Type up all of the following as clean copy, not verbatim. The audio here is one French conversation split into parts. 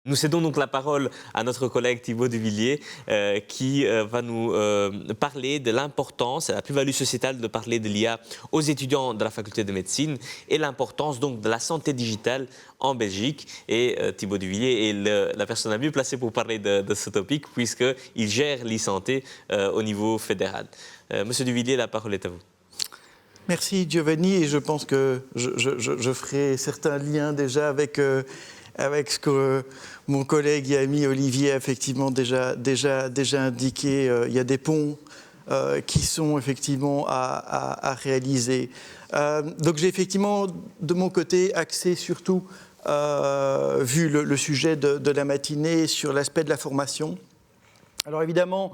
Nous cédons donc la parole à notre collègue Thibaut Duvillier qui va nous parler de l'importance, la plus-value sociétale de parler de l'IA aux étudiants de la faculté de médecine et l'importance donc de la santé digitale en Belgique. Et Thibaut Duvillier est la personne la mieux placée pour parler de ce topic puisqu'il gère l'e-santé au niveau fédéral. Monsieur Duvillier, la parole est à vous. Merci Giovanni, et je pense que je ferai certains liens déjà avec ce que mon collègue et ami Olivier a effectivement déjà indiqué. Il y a des ponts qui sont effectivement à réaliser. Donc j'ai effectivement de mon côté axé surtout, vu le sujet de la matinée, sur l'aspect de la formation. Alors évidemment,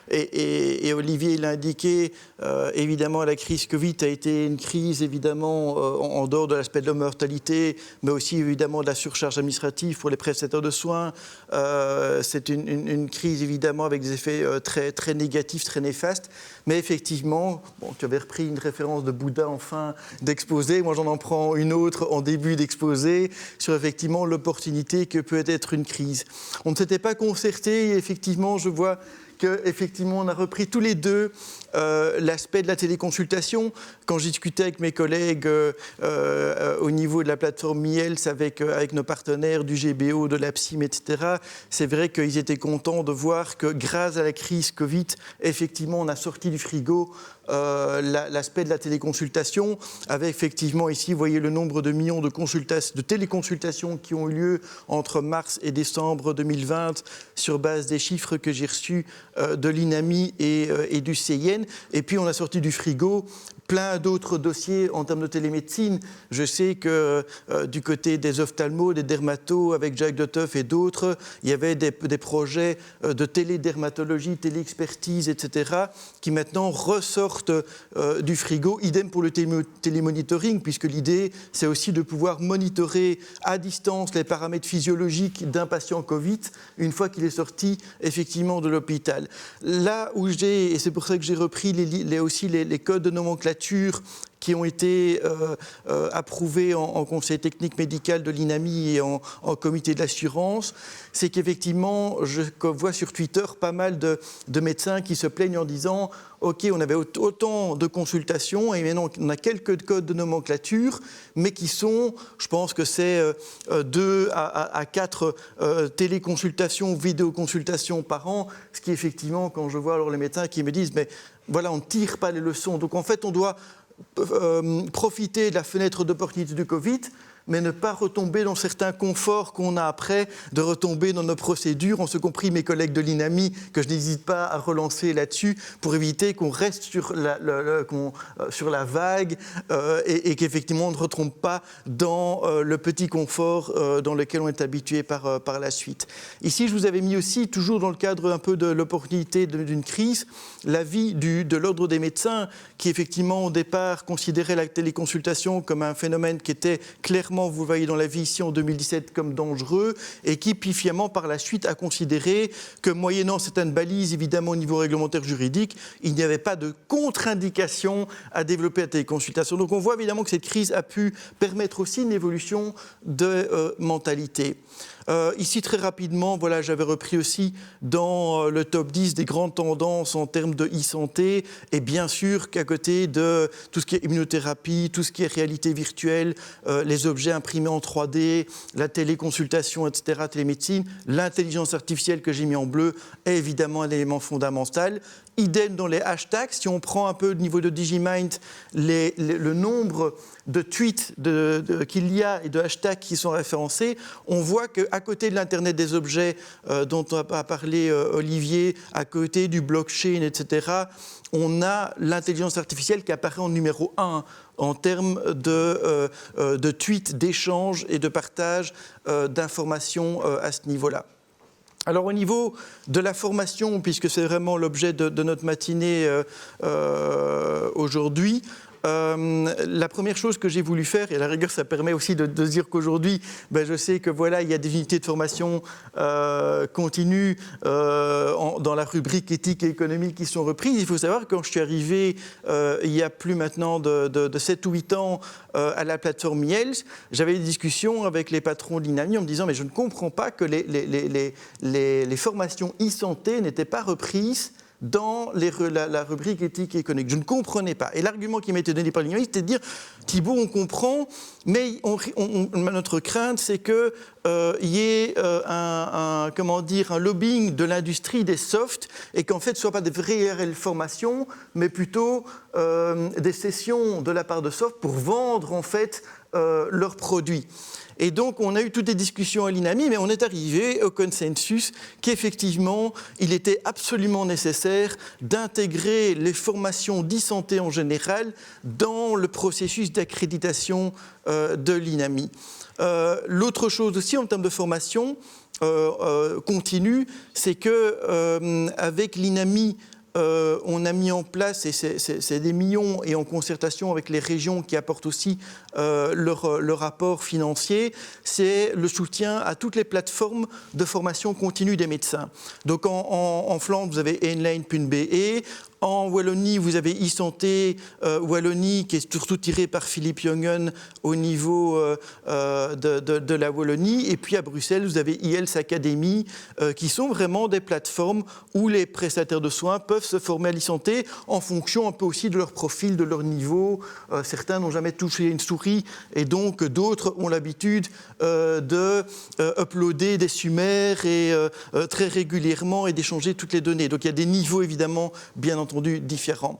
et Olivier l'a indiqué, évidemment la crise Covid a été une crise évidemment en dehors de l'aspect de la mortalité, mais aussi évidemment de la surcharge administrative pour les prestataires de soins. C'est une crise évidemment avec des effets très négatifs, très néfastes. Mais effectivement, bon, tu avais repris une référence de Bouddha en fin d'exposé, moi j'en prends une autre en début d'exposé, sur effectivement l'opportunité que peut être une crise. On ne s'était pas concerté, et effectivement je vois qu'effectivement on a repris tous les deux l'aspect de la téléconsultation. Quand j'ai discuté avec mes collègues au niveau de la plateforme Miels, avec nos partenaires du GBO, de l'APSIM, etc., c'est vrai qu'ils étaient contents de voir que grâce à la crise Covid, effectivement on a sorti du frigo l'aspect de la téléconsultation, avec effectivement ici, vous voyez le nombre de millions de téléconsultations qui ont eu lieu entre mars et décembre 2020 sur base des chiffres que j'ai reçus de l'INAMI et du CIN. Et puis on a sorti du frigo plein d'autres dossiers en termes de télémédecine. Je sais que du côté des ophtalmos, des dermatos, avec Jacques Doteuf et d'autres, il y avait des projets de télédermatologie, téléexpertise, etc., qui maintenant ressortent du frigo. Idem pour le télémonitoring, puisque l'idée, c'est aussi de pouvoir monitorer à distance les paramètres physiologiques d'un patient Covid une fois qu'il est sorti effectivement de l'hôpital. Là où et c'est pour ça que j'ai repris aussi les codes de nomenclature qui ont été approuvés en conseil technique médical de l'INAMI et en comité de l'assurance, c'est qu'effectivement, je vois sur Twitter pas mal de médecins qui se plaignent en disant « Ok, on avait autant de consultations et maintenant on a quelques codes de nomenclature, mais qui sont, je pense que c'est 2 à 4 téléconsultations, vidéoconsultations par an, ce qui effectivement, quand je vois alors les médecins qui me disent « mais voilà, on ne tire pas les leçons ». Donc en fait, on doit profiter de la fenêtre d'opportunité du Covid, mais ne pas retomber dans certains conforts qu'on a après, de retomber dans nos procédures, en ce compris mes collègues de l'INAMI, que je n'hésite pas à relancer là-dessus, pour éviter qu'on reste sur la vague et qu'effectivement on ne retombe pas dans le petit confort dans lequel on est habitué par la suite. Ici, je vous avais mis aussi, toujours dans le cadre un peu de l'opportunité d'une crise, l'avis de l'Ordre des médecins, qui effectivement au départ considérait la téléconsultation comme un phénomène qui était clairement, vous le voyez dans l'avis ici en 2017, comme dangereux, et qui puis finalement par la suite a considéré que moyennant certaines balises évidemment au niveau réglementaire juridique, il n'y avait pas de contre-indication à développer la téléconsultation. Donc on voit évidemment que cette crise a pu permettre aussi une évolution de mentalité. Ici, très rapidement, voilà, j'avais repris aussi dans le top 10 des grandes tendances en termes de e-santé, et bien sûr qu'à côté de tout ce qui est immunothérapie, tout ce qui est réalité virtuelle, les objets imprimés en 3D, la téléconsultation, etc., télémédecine, l'intelligence artificielle que j'ai mis en bleu est évidemment un élément fondamental. Idem dans les hashtags, si on prend un peu le niveau de Digimind, le nombre de tweets qu'il y a et de hashtags qui sont référencés, on voit qu'à côté de l'Internet des objets dont a parlé Olivier, à côté du blockchain, etc., on a l'intelligence artificielle qui apparaît en numéro 1 en termes de tweets, d'échanges et de partage d'informations à ce niveau-là. Alors au niveau de la formation, puisque c'est vraiment l'objet de notre matinée aujourd'hui, La première chose que j'ai voulu faire, et à la rigueur ça permet aussi de se dire qu'aujourd'hui, je sais que voilà, il y a des unités de formation continue dans la rubrique éthique et économique qui sont reprises. Il faut savoir que quand je suis arrivé il y a plus maintenant de 7 ou 8 ans à la plateforme IELS, j'avais des discussions avec les patrons de l'INAMI en me disant mais je ne comprends pas que les formations e-santé n'étaient pas reprises dans la rubrique éthique et économique. Je ne comprenais pas. Et l'argument qui m'a été donné par l'INAMI, c'était de dire Thibault, on comprend, mais notre crainte, c'est qu'il y ait un lobbying de l'industrie des softs et qu'en fait, ce ne soit pas des vraies formations, mais plutôt des sessions de la part de soft pour vendre en fait leurs produits. Et donc, on a eu toutes des discussions à l'INAMI, mais on est arrivé au consensus qu'effectivement, il était absolument nécessaire d'intégrer les formations d'e-santé en général dans le processus d'accréditation de l'INAMI. L'autre chose aussi, en termes de formation continue, c'est qu'avec l'INAMI, on a mis en place, et c'est des millions, et en concertation avec les régions qui apportent aussi leur apport financier, c'est le soutien à toutes les plateformes de formation continue des médecins. Donc en Flandre, vous avez Enline.be. En Wallonie, vous avez e-santé Wallonie, qui est surtout tiré par Philippe Jongen au niveau de la Wallonie. Et puis à Bruxelles, vous avez IELTS Academy, qui sont vraiment des plateformes où les prestataires de soins peuvent se former à l'e-santé en fonction un peu aussi de leur profil, de leur niveau. Certains n'ont jamais touché une souris et donc d'autres ont l'habitude de uploader des summaires et très régulièrement et d'échanger toutes les données. Donc il y a des niveaux évidemment bien entendu différents.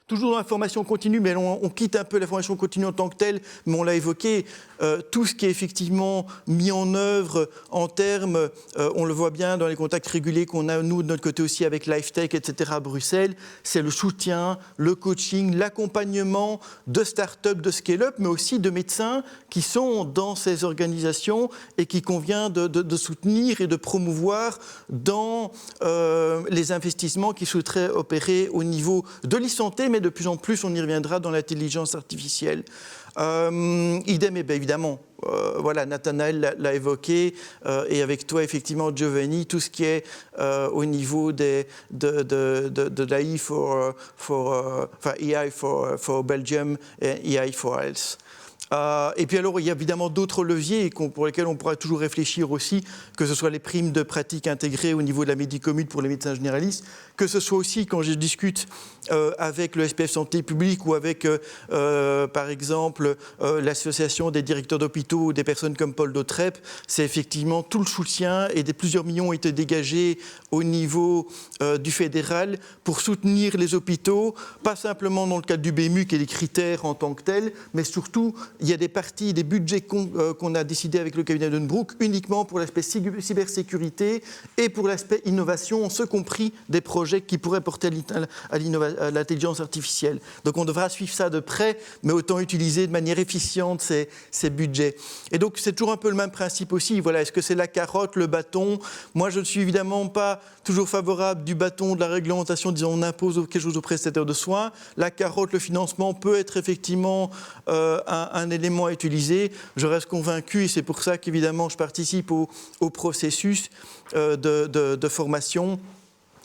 Toujours dans la formation continue, mais on quitte un peu la formation continue en tant que telle, mais on l'a évoqué, tout ce qui est effectivement mis en œuvre en termes, on le voit bien dans les contacts réguliers qu'on a nous de notre côté aussi avec LifeTech, etc. à Bruxelles, c'est le soutien, le coaching, l'accompagnement de start-up, de scale-up, mais aussi de médecins qui sont dans ces organisations et qu'il convient de soutenir et de promouvoir dans les investissements qui souhaiteraient opérer au niveau de l'e-santé, mais de plus en plus, on y reviendra dans l'intelligence artificielle. Idem, évidemment, voilà, Nathanaël l'a évoqué, et avec toi, effectivement, Giovanni, tout ce qui est au niveau de l'AI EI for Belgium et EI for Health. Et puis alors, il y a évidemment d'autres leviers pour lesquels on pourra toujours réfléchir aussi, que ce soit les primes de pratique intégrées au niveau de la Médicommute pour les médecins généralistes, que ce soit aussi quand je discute avec le SPF Santé publique ou avec, par exemple, l'association des directeurs d'hôpitaux ou des personnes comme Paul Dautrep, c'est effectivement tout le soutien et plusieurs millions ont été dégagés au niveau du fédéral pour soutenir les hôpitaux, pas simplement dans le cadre du BMU qui est des critères en tant que tels, mais surtout il y a des parties, des budgets qu'on a décidés avec le cabinet d'Unbrook uniquement pour l'aspect cybersécurité et pour l'aspect innovation, ce compris des projets qui pourraient porter à l'intelligence artificielle. Donc on devra suivre ça de près, mais autant utiliser de manière efficiente ces budgets. Et donc c'est toujours un peu le même principe aussi. Voilà, est-ce que c'est la carotte, le bâton ? Moi je ne suis évidemment pas toujours favorable du bâton, de la réglementation, disons on impose quelque chose aux prestataires de soins. La carotte, le financement peut être effectivement un élément à utiliser. Je reste convaincu, et c'est pour ça qu'évidemment je participe au processus de formation,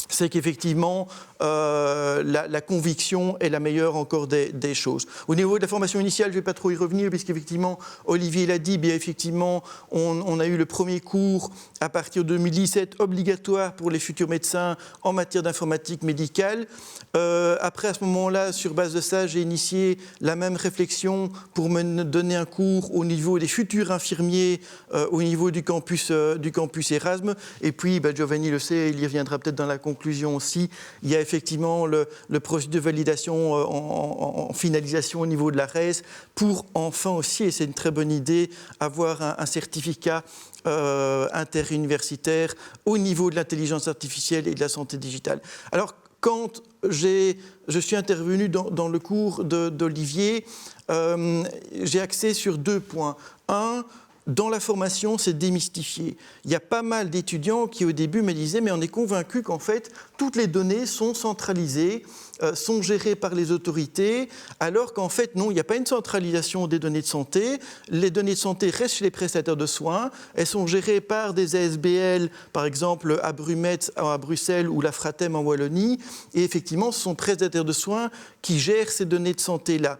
c'est qu'effectivement la conviction est la meilleure encore des choses. Au niveau de la formation initiale, je ne vais pas trop y revenir, puisqu'effectivement, Olivier l'a dit, bien effectivement, on a eu le premier cours à partir de 2017 obligatoire pour les futurs médecins en matière d'informatique médicale. Après, à ce moment-là, sur base de ça, j'ai initié la même réflexion pour me donner un cours au niveau des futurs infirmiers, au niveau du campus Erasme. Et puis, Giovanni le sait, il y reviendra peut-être dans la conclusion aussi, il y a effectivement le processus de validation en finalisation au niveau de la RES pour enfin aussi, et c'est une très bonne idée, avoir un certificat interuniversitaire au niveau de l'intelligence artificielle et de la santé digitale. Alors, quand je suis intervenu dans le cours d'Olivier, j'ai axé sur 2 points. Un, dans la formation, c'est démystifié. Il y a pas mal d'étudiants qui, au début, me disaient « mais on est convaincu qu'en fait, toutes les données sont centralisées sont gérées par les autorités, alors qu'en fait, non, il n'y a pas une centralisation des données de santé. Les données de santé restent chez les prestataires de soins. Elles sont gérées par des ASBL, par exemple à Brumet, à Bruxelles, ou la Fratem en Wallonie. Et effectivement, ce sont prestataires de soins qui gèrent ces données de santé-là.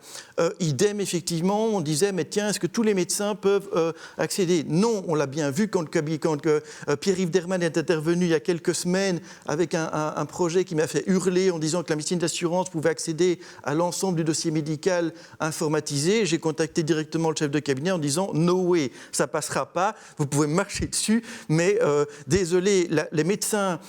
Idem, effectivement, on disait, mais tiens, est-ce que tous les médecins peuvent accéder? Non, on l'a bien vu quand Pierre-Yves Derman est intervenu il y a quelques semaines avec un projet qui m'a fait hurler en disant que la médecine d'assurance pouvait accéder à l'ensemble du dossier médical informatisé. J'ai contacté directement le chef de cabinet en disant « No way, ça ne passera pas, vous pouvez marcher dessus, mais désolé, les médecins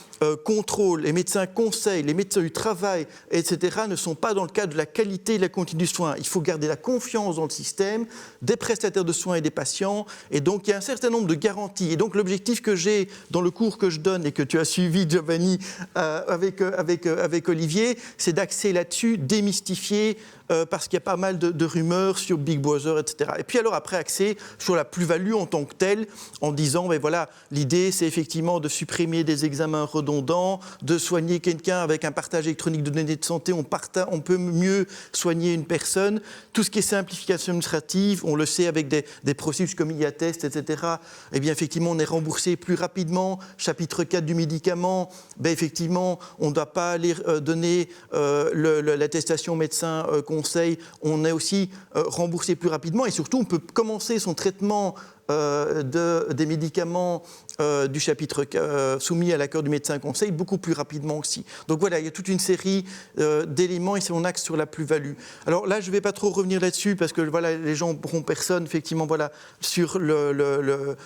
contrôle, les médecins conseils, les médecins du travail, etc. ne sont pas dans le cadre de la qualité et de la continuité du soin. Il faut garder la confiance dans le système des prestataires de soins et des patients. Et donc, il y a un certain nombre de garanties. Et donc, l'objectif que j'ai dans le cours que je donne et que tu as suivi, Giovanni, avec Olivier, c'est d'axer là-dessus, démystifier, parce qu'il y a pas mal de rumeurs sur Big Brother, etc. Et puis alors après, axer sur la plus-value en tant que telle, en disant, ben voilà, l'idée, c'est effectivement de supprimer des examens redondants, de soigner quelqu'un avec un partage électronique de données de santé, on peut mieux soigner une personne. Tout ce qui est simplification administrative, on le sait avec des processus comme IATest, etc. Eh bien, effectivement, on est remboursé plus rapidement. Chapitre 4 du médicament, ben effectivement, on ne doit pas aller donner l'attestation médecin conseil, on est aussi remboursé plus rapidement et surtout on peut commencer son traitement des médicaments du chapitre soumis à l'accord du médecin conseil beaucoup plus rapidement aussi. Donc voilà, il y a toute une série d'éléments et c'est mon axe sur la plus-value. Alors là, je ne vais pas trop revenir là-dessus parce que voilà, les gens n'auront personne effectivement voilà, sur allez,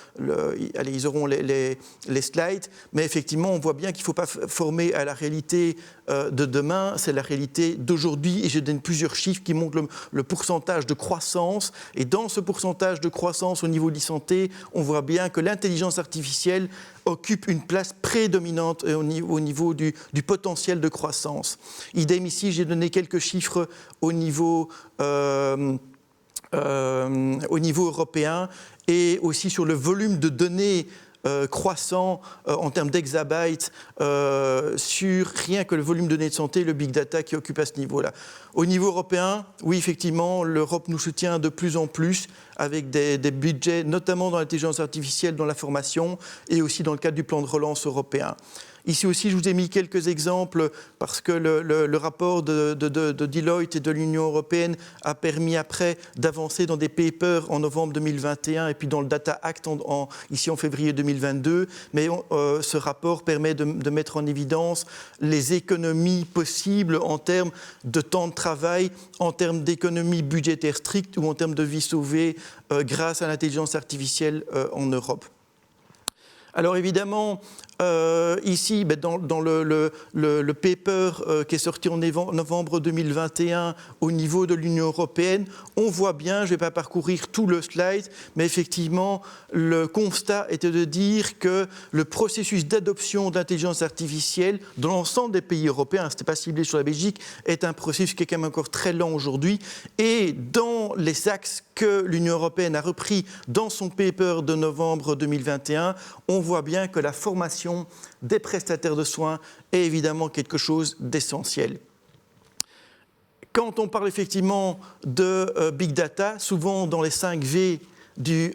ils auront les slides, mais effectivement, on voit bien qu'il ne faut pas former à la réalité de demain, c'est la réalité d'aujourd'hui et je donne plusieurs chiffres qui montrent le pourcentage de croissance et dans ce pourcentage de croissance au niveau de santé, on voit bien que l'intelligence artificielle occupe une place prédominante au niveau du potentiel de croissance. Idem ici, j'ai donné quelques chiffres au niveau européen et aussi sur le volume de données croissant en termes d'exabytes sur rien que le volume de données de santé, le big data qui occupe à ce niveau-là. Au niveau européen, oui, effectivement, l'Europe nous soutient de plus en plus avec des budgets, notamment dans l'intelligence artificielle, dans la formation et aussi dans le cadre du plan de relance européen. Ici aussi, je vous ai mis quelques exemples parce que le rapport de Deloitte et de l'Union européenne a permis après d'avancer dans des papers en novembre 2021 et puis dans le Data Act ici en février 2022. Mais ce rapport permet de mettre en évidence les économies possibles en termes de temps de travail, en termes d'économies budgétaires strictes ou en termes de vies sauvées grâce à l'intelligence artificielle en Europe. Alors évidemment, ici, dans le paper qui est sorti en novembre 2021 au niveau de l'Union européenne, on voit bien, je ne vais pas parcourir tout le slide, mais effectivement, le constat était de dire que le processus d'adoption d'intelligence artificielle dans l'ensemble des pays européens, ce n'était pas ciblé sur la Belgique, est un processus qui est quand même encore très lent aujourd'hui. Et dans les axes que l'Union européenne a repris dans son paper de novembre 2021, on voit bien que la formation des prestataires de soins est évidemment quelque chose d'essentiel. Quand on parle effectivement de big data, souvent dans les 5 V du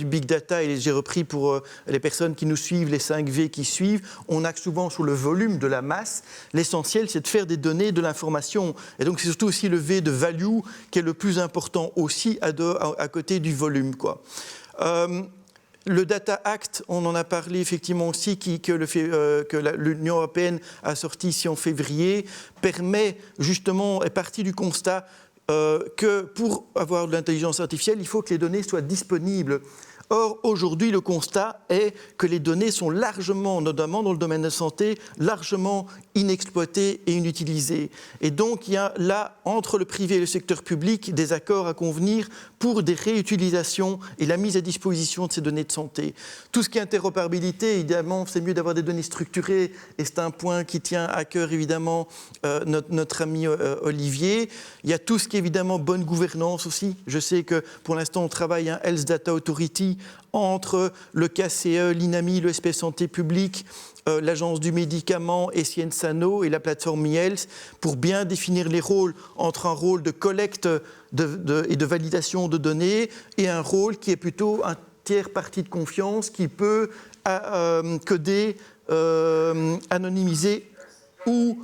big data, et j'ai repris pour les personnes qui nous suivent, les 5 V qui suivent, on axe souvent sur le volume de la masse. L'essentiel, c'est de faire des données, de l'information. Et donc, c'est surtout aussi le V de value qui est le plus important aussi à côté du volume, quoi. Le Data Act, on en a parlé effectivement aussi, que l'Union européenne a sorti ici en février, permet justement, est partie du constat que pour avoir de l'intelligence artificielle, il faut que les données soient disponibles. Or, aujourd'hui, le constat est que les données sont largement, notamment dans le domaine de la santé, largement inexploitées et inutilisées. Et donc, il y a là, entre le privé et le secteur public, des accords à convenir pour des réutilisations et la mise à disposition de ces données de santé. Tout ce qui est interopérabilité, évidemment, c'est mieux d'avoir des données structurées, et c'est un point qui tient à cœur, évidemment, notre ami Olivier. Il y a tout ce qui est, évidemment, bonne gouvernance aussi. Je sais que, pour l'instant, on travaille à un Health Data Authority entre le KCE, l'INAMI, le SP Santé publique, l'Agence du médicament et Sciences Sanofi et la plateforme MiHealth pour bien définir les rôles entre un rôle de collecte et de validation de données et un rôle qui est plutôt un tiers partie de confiance qui peut coder, anonymiser ou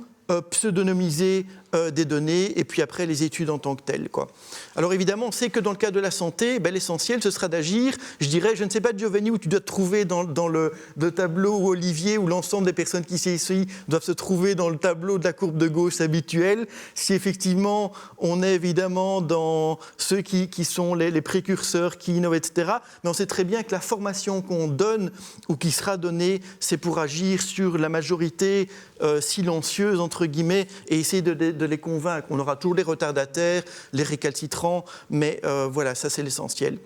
pseudonymiser des données et puis après les études en tant que telles, quoi. Alors évidemment, on sait que dans le cas de la santé, l'essentiel ce sera d'agir. Je dirais, je ne sais pas Giovanni où tu dois te trouver dans le tableau ou Olivier où l'ensemble des personnes qui sont ici doivent se trouver dans le tableau de la courbe de gauche habituelle. Si effectivement on est évidemment dans ceux qui sont les précurseurs, qui innovent, etc. Mais on sait très bien que la formation qu'on donne ou qui sera donnée, c'est pour agir sur la majorité silencieuse entre guillemets et essayer de les convaincre. On aura toujours les retardataires, les récalcitrants, mais voilà, ça c'est l'essentiel.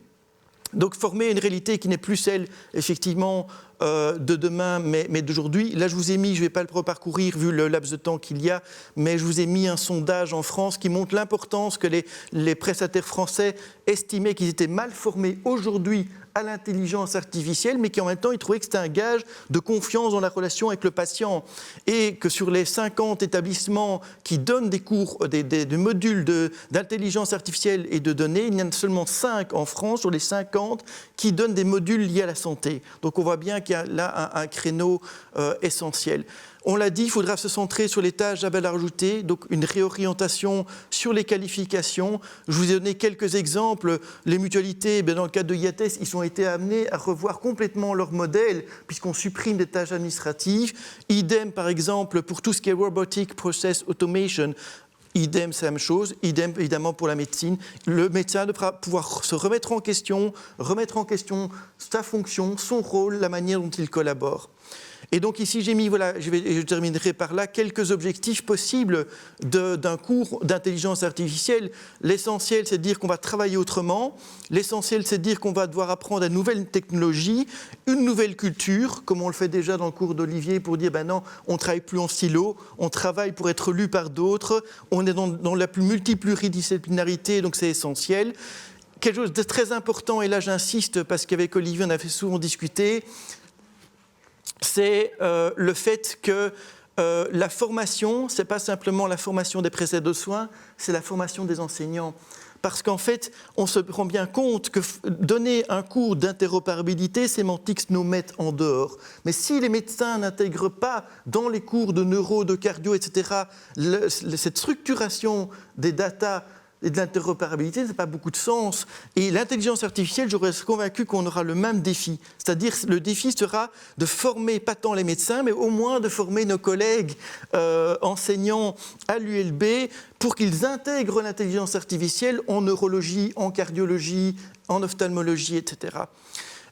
Donc former une réalité qui n'est plus celle, effectivement, de demain, mais d'aujourd'hui. Là, je vous ai mis, je ne vais pas le reparcourir vu le laps de temps qu'il y a, mais je vous ai mis un sondage en France qui montre l'importance que les prestataires français estimaient qu'ils étaient mal formés aujourd'hui à l'intelligence artificielle, mais qui en même temps, ils trouvaient que c'était un gage de confiance dans la relation avec le patient. Et que sur les 50 établissements qui donnent des cours, des modules d'intelligence artificielle et de données, il y en a seulement 5 en France sur les 50 qui donnent des modules liés à la santé. Donc on voit bien qu'il y a là un créneau essentiel. On l'a dit, il faudra se centrer sur les tâches à valeur ajoutée, donc une réorientation sur les qualifications. Je vous ai donné quelques exemples. Les mutualités, dans le cadre de IATES, ils ont été amenés à revoir complètement leur modèle puisqu'on supprime des tâches administratives. Idem, par exemple, pour tout ce qui est Robotic Process Automation. Idem, c'est la même chose. Idem, évidemment, pour la médecine. Le médecin devra pouvoir se remettre en question sa fonction, son rôle, la manière dont il collabore. Et donc ici, j'ai mis, voilà, je terminerai par là, quelques objectifs possibles d'un cours d'intelligence artificielle. L'essentiel, c'est de dire qu'on va travailler autrement. L'essentiel, c'est de dire qu'on va devoir apprendre de nouvelles technologies, une nouvelle culture, comme on le fait déjà dans le cours d'Olivier, pour dire, ben non, on ne travaille plus en silo, on travaille pour être lu par d'autres, on est dans la multipluridisciplinarité, donc c'est essentiel. Quelque chose de très important, et là j'insiste, parce qu'avec Olivier, on a fait souvent discuter, c'est le fait que la formation, ce n'est pas simplement la formation des prestataires de soins, c'est la formation des enseignants. Parce qu'en fait, on se rend bien compte que donner un cours d'interopérabilité, sémantique nous met en dehors. Mais si les médecins n'intègrent pas dans les cours de neuro, de cardio, etc., cette structuration des datas et de l'interopérabilité, ça n'a pas beaucoup de sens. Et l'intelligence artificielle, je reste convaincu qu'on aura le même défi. C'est-à-dire, le défi sera de former, pas tant les médecins, mais au moins de former nos collègues enseignants à l'ULB pour qu'ils intègrent l'intelligence artificielle en neurologie, en cardiologie, en ophtalmologie, etc.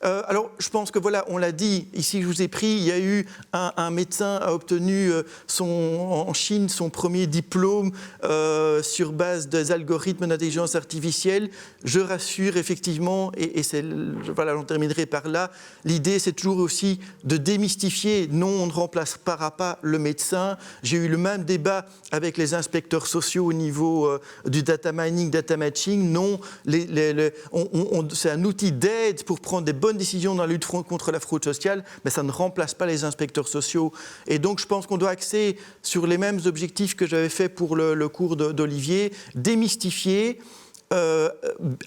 Alors, je pense que voilà, on l'a dit, ici je vous ai pris, il y a eu un médecin a obtenu en Chine son premier diplôme sur base des algorithmes d'intelligence artificielle. Je rassure effectivement, et voilà, j'en terminerai par là, l'idée c'est toujours aussi de démystifier, non, on ne remplacera pas le médecin. J'ai eu le même débat avec les inspecteurs sociaux au niveau du data mining, data matching, non, c'est un outil d'aide pour prendre des bonnes décisions dans la lutte contre la fraude sociale, mais ça ne remplace pas les inspecteurs sociaux. Et donc, je pense qu'on doit axer sur les mêmes objectifs que j'avais fait pour le cours d'Olivier, démystifier,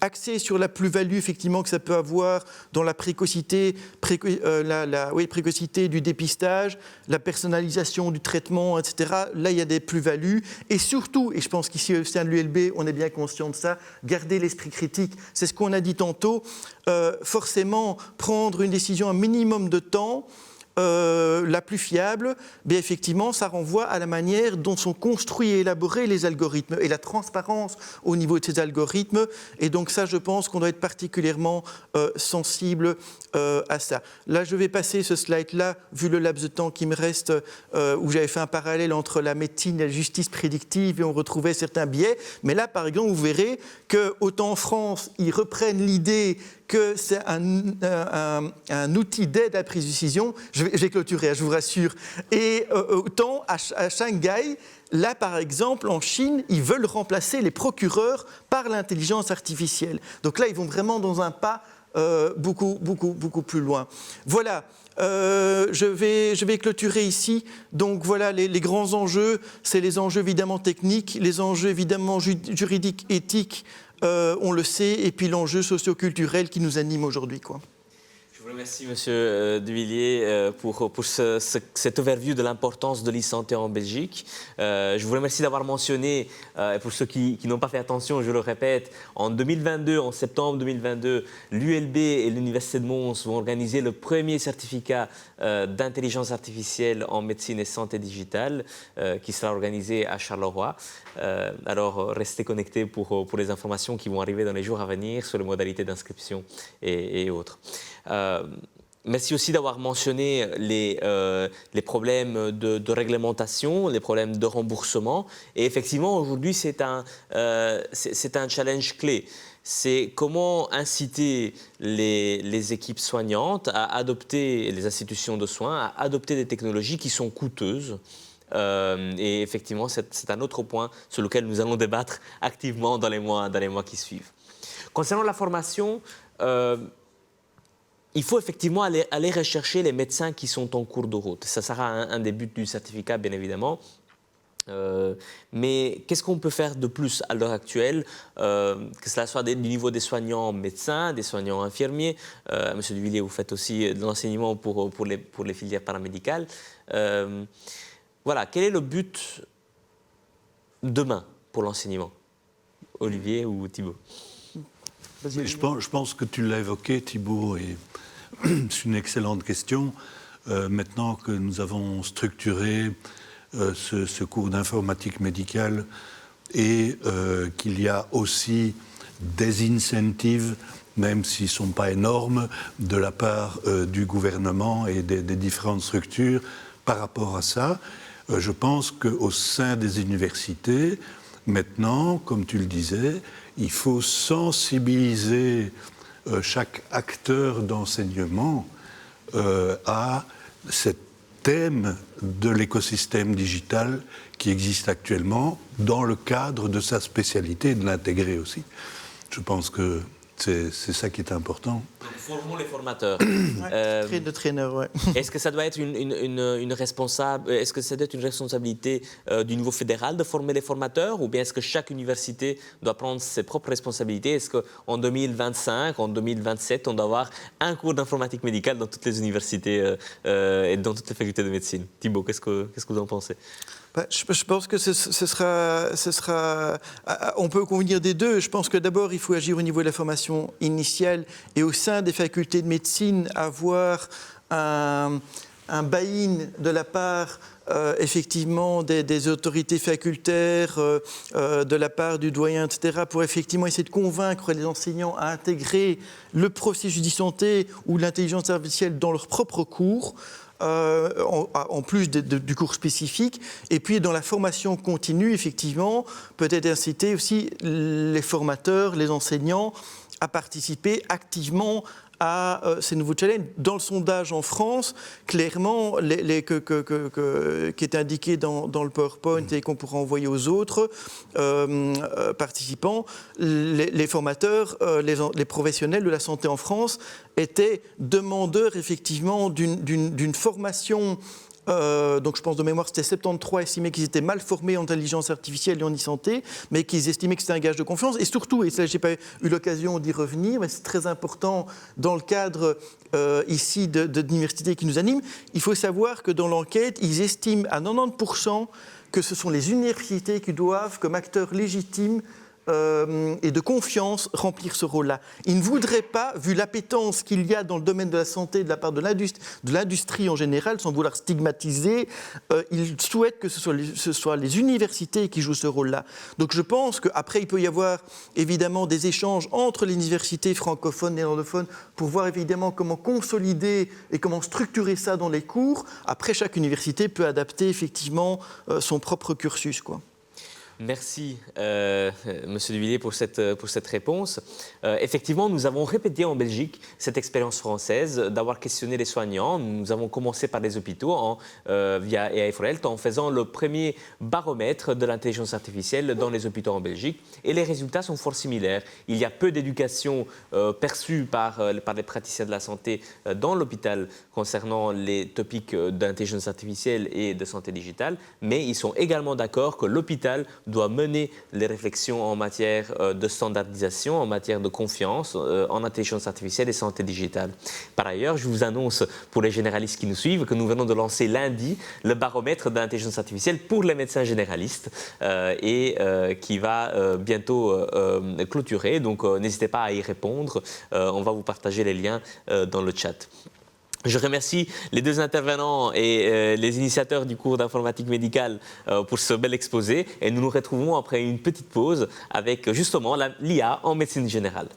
axer sur la plus-value effectivement que ça peut avoir dans la précocité du dépistage, la personnalisation du traitement, etc. Là, il y a des plus-values. Et surtout, et je pense qu'ici au sein de l'ULB, on est bien conscient de ça, garder l'esprit critique. C'est ce qu'on a dit tantôt. Forcément, prendre une décision un minimum de temps, la plus fiable, bien effectivement, ça renvoie à la manière dont sont construits et élaborés les algorithmes et la transparence au niveau de ces algorithmes. Et donc ça, je pense qu'on doit être particulièrement sensible à ça. Là, je vais passer ce slide-là, vu le laps de temps qui me reste, où j'avais fait un parallèle entre la médecine et la justice prédictive et on retrouvait certains biais. Mais là, par exemple, vous verrez qu'autant en France, ils reprennent l'idée que c'est un outil d'aide à la prise de décision. Je vais clôturer, je vous rassure. Et autant à Shanghai, là par exemple en Chine, ils veulent remplacer les procureurs par l'intelligence artificielle. Donc là, ils vont vraiment dans un pas beaucoup plus loin. Voilà. Je vais clôturer ici. Donc voilà, les grands enjeux, c'est les enjeux évidemment techniques, les enjeux évidemment juridiques, éthiques, on le sait, et puis l'enjeu socio-culturel qui nous anime aujourd'hui, quoi. Je vous remercie, Monsieur De Villiers, pour cette overview de l'importance de l'e-santé en Belgique. Je vous remercie d'avoir mentionné, et pour ceux qui n'ont pas fait attention, je le répète, en 2022, en septembre 2022, l'ULB et l'Université de Mons vont organiser le premier certificat d'intelligence artificielle en médecine et santé digitale, qui sera organisé à Charleroi. Alors, restez connectés pour les informations qui vont arriver dans les jours à venir sur les modalités d'inscription et autres. Merci aussi d'avoir mentionné les problèmes de réglementation, les problèmes de remboursement. Et effectivement, aujourd'hui, c'est un challenge clé. C'est comment inciter les équipes soignantes à adopter, les institutions de soins, à adopter des technologies qui sont coûteuses. Et effectivement, c'est un autre point sur lequel nous allons débattre activement dans les mois qui suivent. Concernant la formation, il faut effectivement aller rechercher les médecins qui sont en cours de route. Ça sera un des buts du certificat, bien évidemment. Mais qu'est-ce qu'on peut faire de plus à l'heure actuelle, que cela soit du niveau des soignants médecins, des soignants infirmiers. Monsieur De Villiers, vous faites aussi de l'enseignement pour les filières paramédicales. Voilà, quel est le but demain pour l'enseignement? Olivier ou Thibaut? Je pense que tu l'as évoqué, Thibaut, et c'est une excellente question. Maintenant que nous avons structuré ce cours d'informatique médicale et qu'il y a aussi des incentives, même s'ils ne sont pas énormes, de la part du gouvernement et des différentes structures par rapport à ça, je pense qu'au sein des universités, maintenant, comme tu le disais, il faut sensibiliser chaque acteur d'enseignement à ce thème de l'écosystème digital qui existe actuellement dans le cadre de sa spécialité et de l'intégrer aussi. Je pense que c'est ça qui est important. Donc, formons les formateurs. De traîneur, ouais. Est-ce que ça doit être une responsabilité du niveau fédéral de former les formateurs, ou bien est-ce que chaque université doit prendre ses propres responsabilités? Est-ce qu'en 2025, en 2027, on doit avoir un cours d'informatique médicale dans toutes les universités et dans toutes les facultés de médecine? Thibaut, qu'est-ce que vous en pensez? Je pense que ce sera. On peut convenir des deux. Je pense que d'abord, il faut agir au niveau de la formation initiale et au sein des facultés de médecine, avoir un buy-in de la part effectivement des autorités facultaires, de la part du doyen, etc., pour effectivement essayer de convaincre les enseignants à intégrer le processus d'e-santé ou l'intelligence artificielle dans leur propre cours. En plus du cours spécifique. Et puis, dans la formation continue, effectivement, peut-être inciter aussi les formateurs, les enseignants à participer activement à ces nouveaux challenges. Dans le sondage en France, clairement, qui est indiqué dans le PowerPoint et qu'on pourra envoyer aux autres participants, les formateurs, les professionnels de la santé en France étaient demandeurs effectivement d'une formation. Donc je pense de mémoire, c'était 73 estimaient qu'ils étaient mal formés en intelligence artificielle et en e-santé, mais qu'ils estimaient que c'était un gage de confiance. Et surtout, et ça, je n'ai pas eu l'occasion d'y revenir, mais c'est très important dans le cadre ici de l'université qui nous anime, il faut savoir que dans l'enquête, ils estiment à 90% que ce sont les universités qui doivent, comme acteurs légitimes, et de confiance, remplir ce rôle-là. Ils ne voudraient pas, vu l'appétence qu'il y a dans le domaine de la santé de la part de l'industrie en général, sans vouloir stigmatiser, ils souhaitent que ce soit les universités qui jouent ce rôle-là. Donc je pense qu'après, il peut y avoir évidemment des échanges entre les universités francophones et néerlandophones pour voir évidemment comment consolider et comment structurer ça dans les cours. Après, chaque université peut adapter effectivement son propre cursus, quoi. Merci, Monsieur Duvillier, pour cette réponse. Effectivement, nous avons répété en Belgique cette expérience française d'avoir questionné les soignants. Nous avons commencé par les hôpitaux via AI for Health en faisant le premier baromètre de l'intelligence artificielle dans les hôpitaux en Belgique. Et les résultats sont fort similaires. Il y a peu d'éducation perçue par les praticiens de la santé dans l'hôpital concernant les topics d'intelligence artificielle et de santé digitale, mais ils sont également d'accord que l'hôpital doit mener les réflexions en matière de standardisation, en matière de confiance en intelligence artificielle et santé digitale. Par ailleurs, je vous annonce pour les généralistes qui nous suivent que nous venons de lancer lundi le baromètre d'intelligence artificielle pour les médecins généralistes qui va bientôt clôturer. Donc n'hésitez pas à y répondre. On va vous partager les liens dans le chat. Je remercie les deux intervenants et les initiateurs du cours d'informatique médicale pour ce bel exposé et nous nous retrouvons après une petite pause avec justement l'IA en médecine générale.